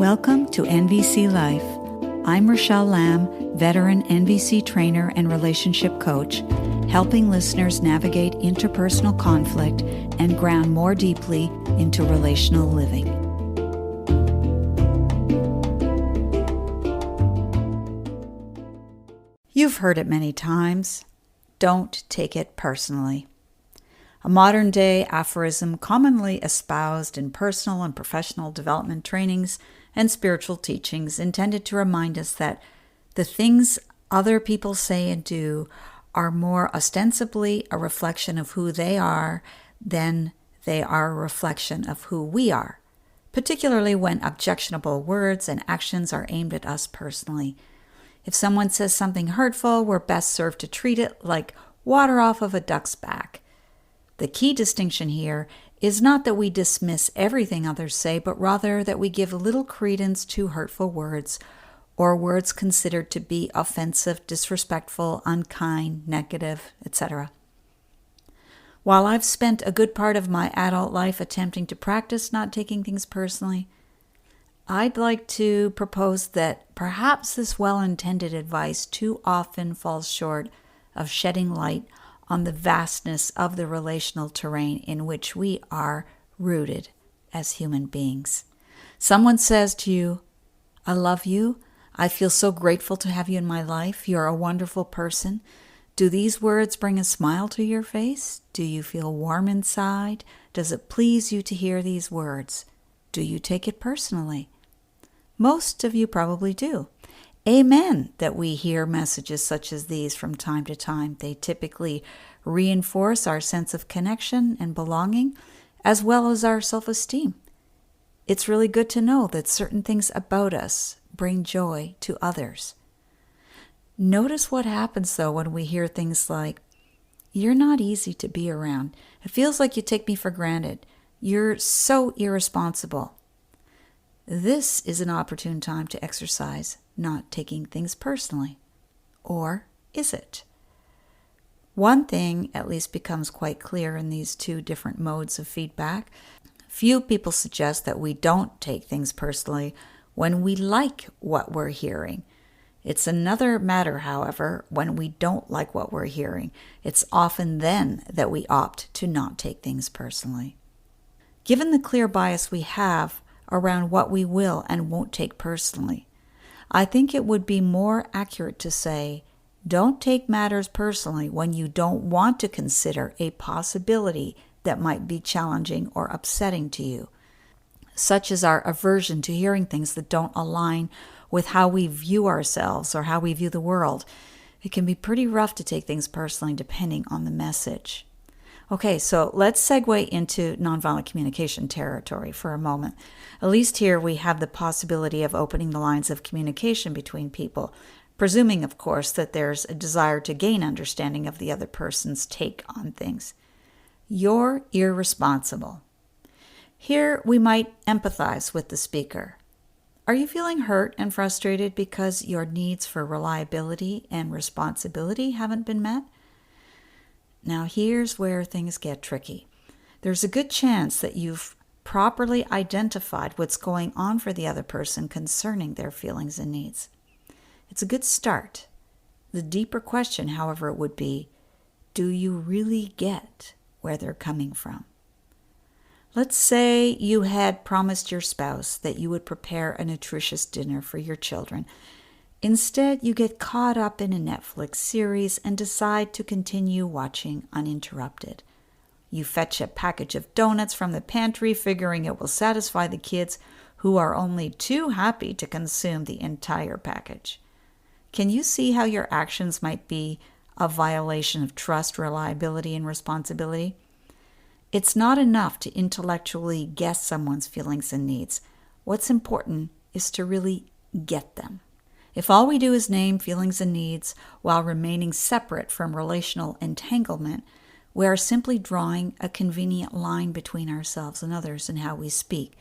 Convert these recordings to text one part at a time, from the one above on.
Welcome to NVC Life. I'm Rachelle Lamb, veteran NVC trainer and relationship coach, helping listeners navigate interpersonal conflict and ground more deeply into relational living. You've heard it many times. Don't take it personally. A modern-day aphorism commonly espoused in personal and professional development trainings and spiritual teachings intended to remind us that the things other people say and do are more ostensibly a reflection of who they are than they are a reflection of who we are, particularly when objectionable words and actions are aimed at us personally. If someone says something hurtful, we're best served to treat it like water off of a duck's back. The key distinction here is not that we dismiss everything others say, but rather that we give little credence to hurtful words or words considered to be offensive, disrespectful, unkind, negative, etc. While I've spent a good part of my adult life attempting to practice not taking things personally, I'd like to propose that perhaps this well-intended advice too often falls short of shedding light on the vastness of the relational terrain in which we are rooted as human beings. Someone says to you, "I love you. I feel so grateful to have you in my life. You're a wonderful person." Do these words bring a smile to your face? Do you feel warm inside? Does it please you to hear these words? Do you take it personally? Most of you probably do. Amen that we hear messages such as these from time to time. They typically reinforce our sense of connection and belonging, as well as our self-esteem. It's really good to know that certain things about us bring joy to others. Notice what happens, though, when we hear things like, "You're not easy to be around. It feels like you take me for granted. You're so irresponsible." This is an opportune time to exercise not taking things personally. Or is it? One thing at least becomes quite clear in these two different modes of feedback. Few people suggest that we don't take things personally when we like what we're hearing. It's another matter, however, when we don't like what we're hearing. It's often then that we opt to not take things personally. Given the clear bias we have around what we will and won't take personally, I think it would be more accurate to say, don't take matters personally when you don't want to consider a possibility that might be challenging or upsetting to you, such as our aversion to hearing things that don't align with how we view ourselves or how we view the world. It can be pretty rough to take things personally depending on the message. Okay, so let's segue into nonviolent communication territory for a moment. At least here we have the possibility of opening the lines of communication between people, presuming, of course, that there's a desire to gain understanding of the other person's take on things. You're irresponsible. Here we might empathize with the speaker. Are you feeling hurt and frustrated because your needs for reliability and responsibility haven't been met? Now here's where things get tricky. There's a good chance that you've properly identified what's going on for the other person concerning their feelings and needs. It's a good start. The deeper question, however, would be, do you really get where they're coming from? Let's say you had promised your spouse that you would prepare a nutritious dinner for your children. Instead, you get caught up in a Netflix series and decide to continue watching uninterrupted. You fetch a package of donuts from the pantry, figuring it will satisfy the kids, who are only too happy to consume the entire package. Can you see how your actions might be a violation of trust, reliability, and responsibility? It's not enough to intellectually guess someone's feelings and needs. What's important is to really get them. If all we do is name feelings and needs while remaining separate from relational entanglement, we are simply drawing a convenient line between ourselves and others in how we speak.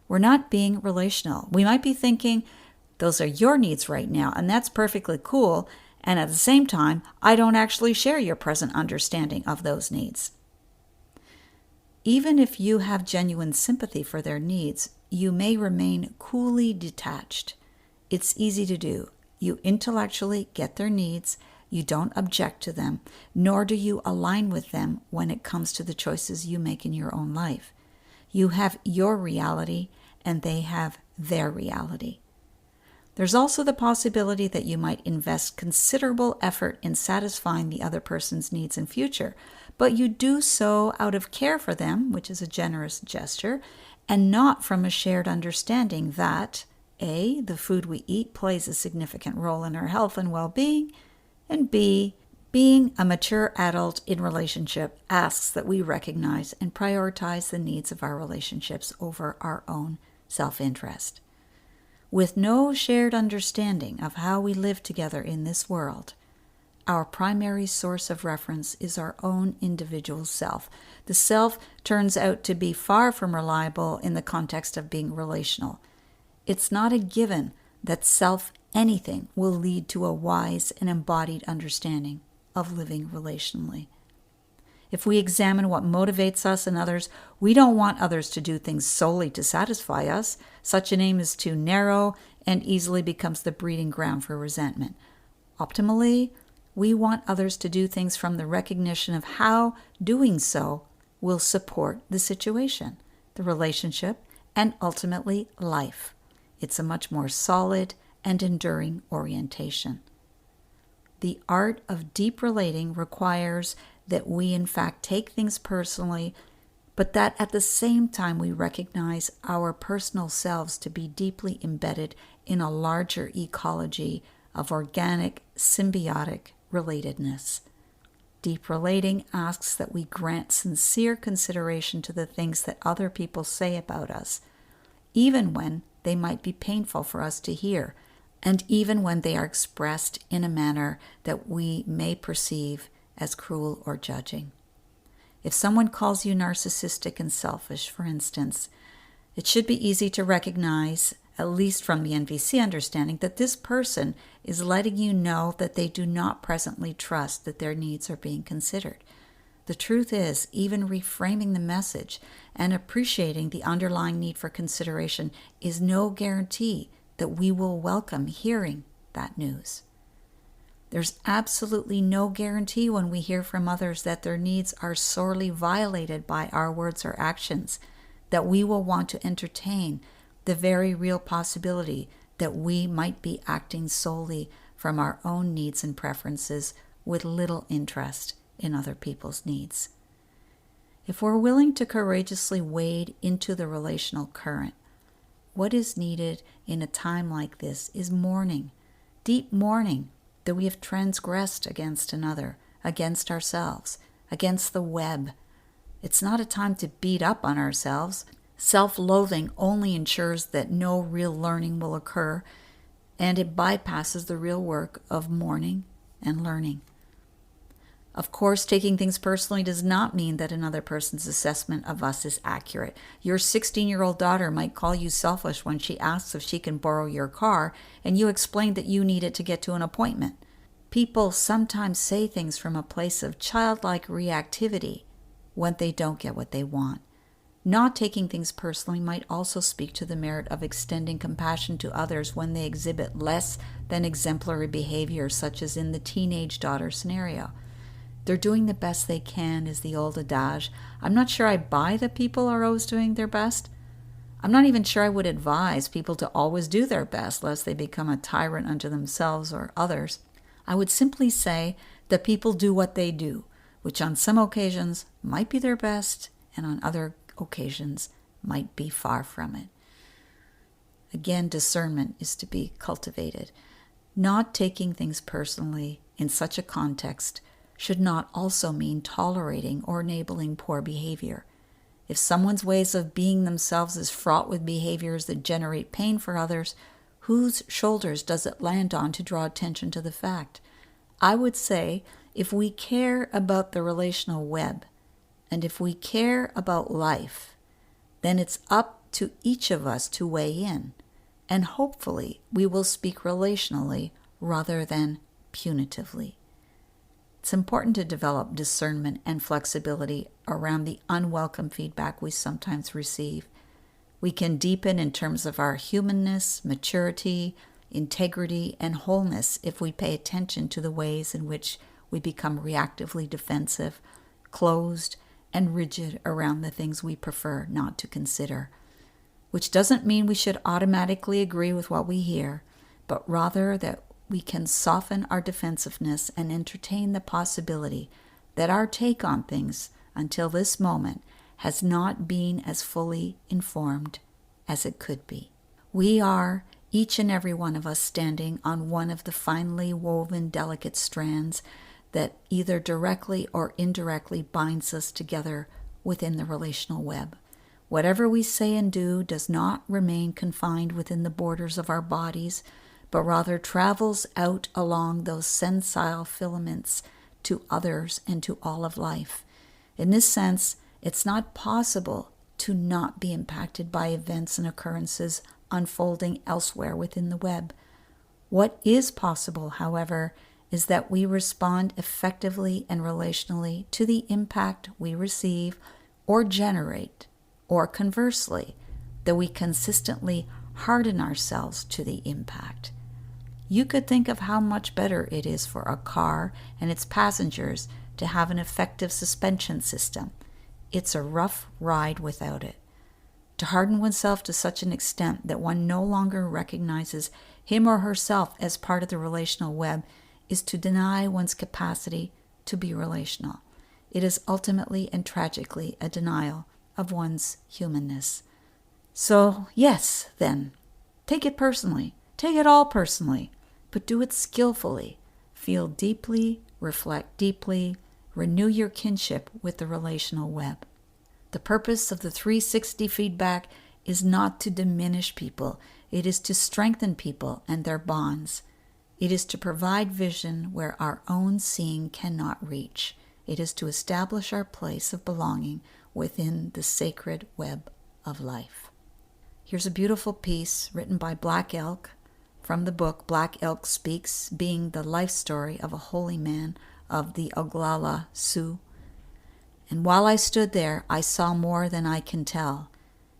We're not being relational. We might be thinking, those are your needs right now, and that's perfectly cool, and at the same time, I don't actually share your present understanding of those needs. Even if you have genuine sympathy for their needs, you may remain coolly detached. It's easy to do. You intellectually get their needs, you don't object to them, nor do you align with them when it comes to the choices you make in your own life. You have your reality, and they have their reality. There's also the possibility that you might invest considerable effort in satisfying the other person's needs in future, but you do so out of care for them, which is a generous gesture, and not from a shared understanding that A, the food we eat plays a significant role in our health and well-being, and B, being a mature adult in relationship asks that we recognize and prioritize the needs of our relationships over our own self-interest. With no shared understanding of how we live together in this world, our primary source of reference is our own individual self. The self turns out to be far from reliable in the context of being relational. It's not a given that self anything will lead to a wise and embodied understanding of living relationally. If we examine what motivates us and others, we don't want others to do things solely to satisfy us. Such an aim is too narrow and easily becomes the breeding ground for resentment. Optimally, we want others to do things from the recognition of how doing so will support the situation, the relationship, and ultimately life. It's a much more solid and enduring orientation. The art of deep relating requires that we in fact take things personally, but that at the same time we recognize our personal selves to be deeply embedded in a larger ecology of organic, symbiotic relatedness. Deep relating asks that we grant sincere consideration to the things that other people say about us, even when they might be painful for us to hear, and even when they are expressed in a manner that we may perceive as cruel or judging. If someone calls you narcissistic and selfish, for instance, it should be easy to recognize, at least from the NVC understanding, that this person is letting you know that they do not presently trust that their needs are being considered. The truth is, even reframing the message and appreciating the underlying need for consideration is no guarantee that we will welcome hearing that news. There's absolutely no guarantee when we hear from others that their needs are sorely violated by our words or actions, that we will want to entertain the very real possibility that we might be acting solely from our own needs and preferences with little interest in other people's needs. If we're willing to courageously wade into the relational current, what is needed in a time like this is mourning, deep mourning, that we have transgressed against another, against ourselves, against the web. It's not a time to beat up on ourselves. Self-loathing only ensures that no real learning will occur, and it bypasses the real work of mourning and learning. Of course, taking things personally does not mean that another person's assessment of us is accurate. Your 16-year-old daughter might call you selfish when she asks if she can borrow your car, and you explain that you need it to get to an appointment. People sometimes say things from a place of childlike reactivity when they don't get what they want. Not taking things personally might also speak to the merit of extending compassion to others when they exhibit less than exemplary behavior, such as in the teenage daughter scenario. They're doing the best they can is the old adage. I'm not sure I buy that people are always doing their best. I'm not even sure I would advise people to always do their best, lest they become a tyrant unto themselves or others. I would simply say that people do what they do, which on some occasions might be their best, and on other occasions might be far from it. Again, discernment is to be cultivated. Not taking things personally in such a context should not also mean tolerating or enabling poor behavior. If someone's ways of being themselves is fraught with behaviors that generate pain for others, whose shoulders does it land on to draw attention to the fact? I would say if we care about the relational web, and if we care about life, then it's up to each of us to weigh in, and hopefully we will speak relationally rather than punitively. It's important to develop discernment and flexibility around the unwelcome feedback we sometimes receive. We can deepen in terms of our humanness, maturity, integrity, and wholeness if we pay attention to the ways in which we become reactively defensive, closed, and rigid around the things we prefer not to consider. Which doesn't mean we should automatically agree with what we hear, but rather that we can soften our defensiveness and entertain the possibility that our take on things until this moment has not been as fully informed as it could be. We are, each and every one of us, standing on one of the finely woven, delicate strands that either directly or indirectly binds us together within the relational web. Whatever we say and do does not remain confined within the borders of our bodies, but rather travels out along those sensile filaments to others and to all of life. In this sense, it's not possible to not be impacted by events and occurrences unfolding elsewhere within the web. What is possible, however, is that we respond effectively and relationally to the impact we receive or generate, or conversely, that we consistently harden ourselves to the impact. You could think of how much better it is for a car and its passengers to have an effective suspension system. It's a rough ride without it. To harden oneself to such an extent that one no longer recognizes him or herself as part of the relational web is to deny one's capacity to be relational. It is ultimately and tragically a denial of one's humanness. So, yes, then, take it personally. Take it all personally, but do it skillfully. Feel deeply, reflect deeply, renew your kinship with the relational web. The purpose of the 360 feedback is not to diminish people. It is to strengthen people and their bonds. It is to provide vision where our own seeing cannot reach. It is to establish our place of belonging within the sacred web of life. Here's a beautiful piece written by Black Elk from the book Black Elk Speaks, being the life story of a holy man of the Oglala Sioux. And while I stood there, I saw more than I can tell,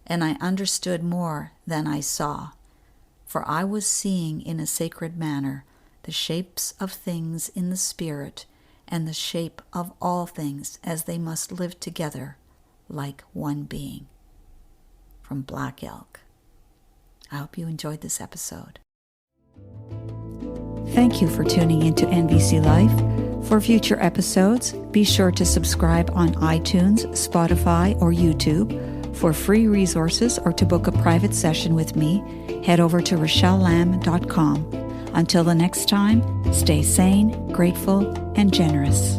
and I understood more than I saw. For I was seeing in a sacred manner the shapes of things in the spirit and the shape of all things as they must live together like one being. From Black Elk. I hope you enjoyed this episode. Thank you for tuning into NVC Life. For future episodes, be sure to subscribe on iTunes, Spotify, or YouTube. For free resources or to book a private session with me, head over to RachelleLamb.com. Until the next time, stay sane, grateful, and generous.